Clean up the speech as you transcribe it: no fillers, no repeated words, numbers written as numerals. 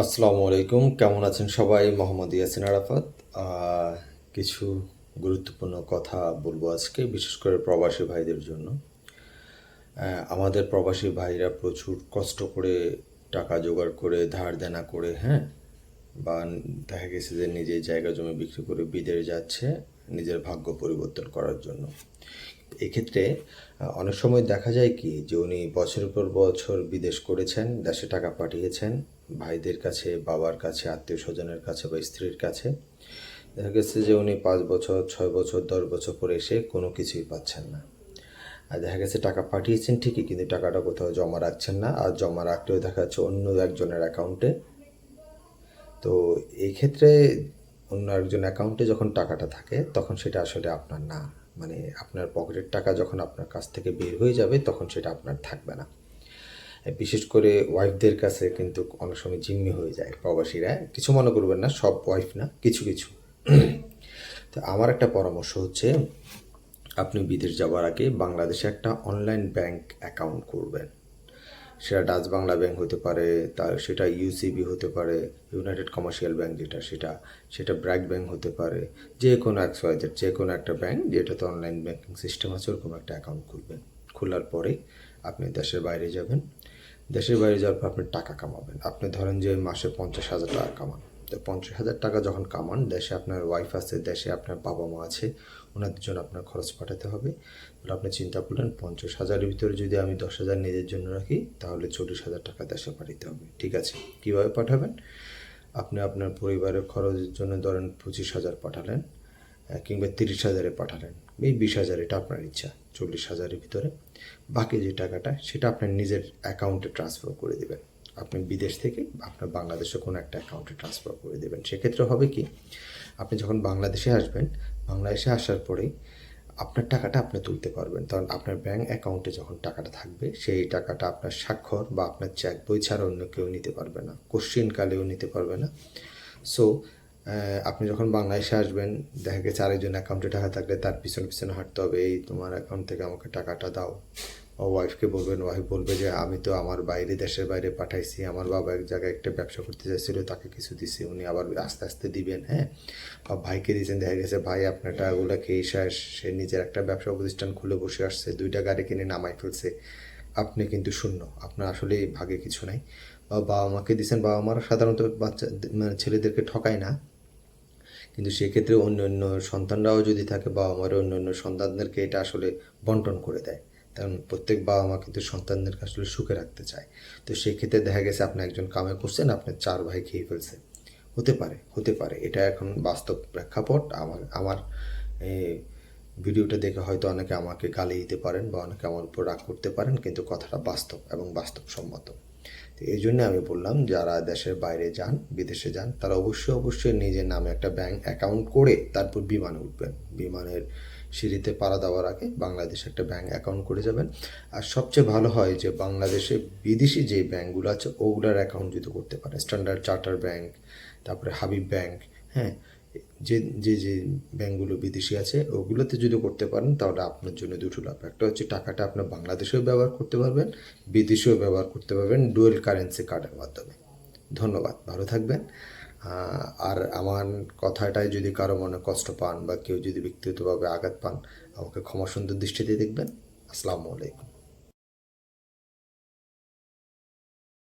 আসসালামু আলাইকুম, কেমন আছেন সবাই? মোহাম্মদ ইয়াসিন আরাফাত। কিছু গুরুত্বপূর্ণ কথা বলবো আজকে, বিশেষ করে প্রবাসী ভাইদের জন্য। আমাদের প্রবাসী ভাইরা প্রচুর কষ্ট করে টাকা জোগাড় করে ধার দেনা করে, হ্যাঁ, বা দেখা গেছে যে নিজের জায়গা জমি বিক্রি করে বিদেশে যাচ্ছে নিজের ভাগ্য পরিবর্তন করার জন্য। এক্ষেত্রে অনেক সময় দেখা যায় কি যে উনি বছরের পর বছর বিদেশ করেছেন, দেশে টাকা পাঠিয়েছেন ভাইদের কাছে, বাবার কাছে, আত্মীয় স্বজনের কাছে বা স্ত্রীর কাছে। দেখা গেছে যে উনি 5 বছর, 6 বছর, 10 বছর পরে এসে কোনো কিছুই পাচ্ছেন না। আর দেখা গেছে টাকা পাঠিয়েছেন ঠিকই, কিন্তু টাকাটা কোথাও জমা রাখছেন না, আর জমা রাখলেও দেখা যাচ্ছে অন্য একজনের অ্যাকাউন্টে। তো এই ক্ষেত্রে অন্য একজন অ্যাকাউন্টে যখন টাকাটা থাকে তখন সেটা আসলে আপনার না, মানে আপনার পকেটের টাকা যখন আপনার কাছ থেকে বের হয়ে যাবে তখন সেটা আপনার থাকবে না। বিশেষ করে ওয়াইফদের কাছে কিন্তু অনেক সময় জিম্মি হয়ে যায় প্রবাসীরা। কিছু মনে করবেন না, সব ওয়াইফ না, কিছু কিছু। তো আমার একটা পরামর্শ হচ্ছে, আপনি বিদেশ যাওয়ার আগে বাংলাদেশে একটা অনলাইন ব্যাংক অ্যাকাউন্ট করবেন। সেটা ডাচ বাংলা ব্যাংক হতে পারে, তার সেটা ইউসিবি হতে পারে, ইউনাইটেড কমার্শিয়াল ব্যাংক যেটা সেটা সেটা ব্র্যাক ব্যাংক হতে পারে, যে কোনো এক্সওয়াইজেড যে কোনো একটা ব্যাংক যেটাতে অনলাইন ব্যাংকিং সিস্টেম আছে ওরকম একটা অ্যাকাউন্ট খুলবেন। খোলার পরে আপনি দেশের বাইরে যাবেন। দেশের বাইরে যাওয়ার পর আপনি টাকা কামাবেন। আপনি ধরেন যে মাসে 50,000 টাকা কামান। তো 50,000 টাকা যখন কামান, দেশে আপনার ওয়াইফ আছে, দেশে আপনার বাবা মা আছে, ওনাদের জন্য আপনার খরচ পাঠাতে হবে। তাহলে আপনি চিন্তা করলেন 50,000-এর ভিতরে যদি আমি 10,000 নিজের জন্য রাখি তাহলে 40,000 টাকা দেশে পাঠাতে হবে। ঠিক আছে, কীভাবে পাঠাবেন? আপনি আপনার পরিবারের খরচের জন্য ধরেন 25,000 পাঠালেন, কিংবা 30,000-এ পাঠালেন, এই 20,000 এটা আপনার ইচ্ছা, 40,000-এর ভিতরে বাকি যে টাকাটা সেটা আপনার নিজের অ্যাকাউন্টে ট্রান্সফার করে দেবেন। আপনি বিদেশ থেকে আপনার বাংলাদেশে কোনো একটা অ্যাকাউন্টে ট্রান্সফার করে দেবেন। সেক্ষেত্রে হবে কি, আপনি যখন বাংলাদেশে আসবেন, বাংলাদেশে আসার পরে আপনার টাকাটা আপনি তুলতে পারবেন, কারণ আপনার ব্যাঙ্ক অ্যাকাউন্টে যখন টাকাটা থাকবে সেই টাকাটা আপনার স্বাক্ষর বা আপনার চেক বই ছাড়া অন্য কেউ নিতে পারবে না, কোশ্চিনকালেও নিতে পারবে না। সো আপনি যখন বাংলাদেশে আসবেন, দেখা গেছে আরেকজন অ্যাকাউন্টে টাকা থাকলে তার পিছনে পিছনে হাঁটতে হবে, এই তোমার অ্যাকাউন্ট থেকে আমাকে টাকাটা দাও। ও ওয়াইফকে বলবেন, ওয়াইফ বলবে যে আমি তো আমার বাইরে, দেশের বাইরে পাঠাইছি, আমার বাবা এক জায়গায় একটা ব্যবসা করতে চাইছিল, তাকে কিছু দিছি, উনি আবার আস্তে আস্তে দিবেন, হ্যাঁ। বা ভাইকে দিয়েছেন, দেখা গেছে ভাই আপনার টাকাগুলো খেয়ে শেষ, সে নিজের একটা ব্যবসা প্রতিষ্ঠান খুলে বসে আসছে, 2টা গাড়ি কিনে নামাই ফেলছে, আপনি কিন্তু শূন্য, আপনার আসলে ভাগে কিছু নাই। বা বাবা মাকে দিয়েছেন, বাবা মারা সাধারণত বাচ্চা মানে ছেলেদেরকে ঠকায় না, কিন্তু সেক্ষেত্রে অন্য অন্য সন্তানরাও যদি থাকে, বাবা মারও অন্য অন্য সন্তানদেরকে এটা আসলে বন্টন করে দেয়, কারণ প্রত্যেক বাবা মা কিন্তু সন্তানদেরকে আসলে সুখে রাখতে চায়। তো সেক্ষেত্রে দেখা গেছে আপনি একজন কামে করছেন, আপনার 4 ভাই খেয়ে ফেলছে। হতে পারে, হতে পারে, এটা এখন বাস্তব প্রেক্ষাপট। আমার এই ভিডিওটা দেখে হয়তো অনেকে আমাকে গালি দিতে পারেন বা অনেকে আমার উপর রাগ করতে পারেন, কিন্তু কথাটা বাস্তব এবং বাস্তবসম্মত। তো এই জন্য আমি বললাম, যারা দেশের বাইরে যান, বিদেশে যান, তারা অবশ্যই অবশ্যই নিজের নামে একটা ব্যাংক অ্যাকাউন্ট করে তারপর বিমানে উঠবেন। বিমানের সিঁড়িতে পাড়া দেওয়ার আগে বাংলাদেশে একটা ব্যাংক অ্যাকাউন্ট করে যাবেন। আর সবচেয়ে ভালো হয় যে বাংলাদেশে বিদেশি যে ব্যাংকগুলো আছে ওগুলার অ্যাকাউন্ট যদি করতে পারেন, স্ট্যান্ডার্ড চার্টার ব্যাংক, তারপরে হাবিব ব্যাংক, হ্যাঁ, যে যে যে ব্যাংকগুলো বিদেশি আছে ওগুলোতে যদি করতে পারেন তাহলে আপনার জন্য দুটো লাভ। একটা হচ্ছে টাকাটা আপনার বাংলাদেশেও ব্যবহার করতে পারবেন, বিদেশেও ব্যবহার করতে পারবেন ডুয়েল কারেন্সি কার্ডের মাধ্যমে। ধন্যবাদ, ভালো থাকবেন। আর আমার কথাটায় যদি কারো মনে কষ্ট পান বা কেউ যদি ব্যক্তিগতভাবে আঘাত পান, আমাকে ক্ষমা সুন্দর দৃষ্টিতে দেখবেন। আসসালামু আলাইকুম।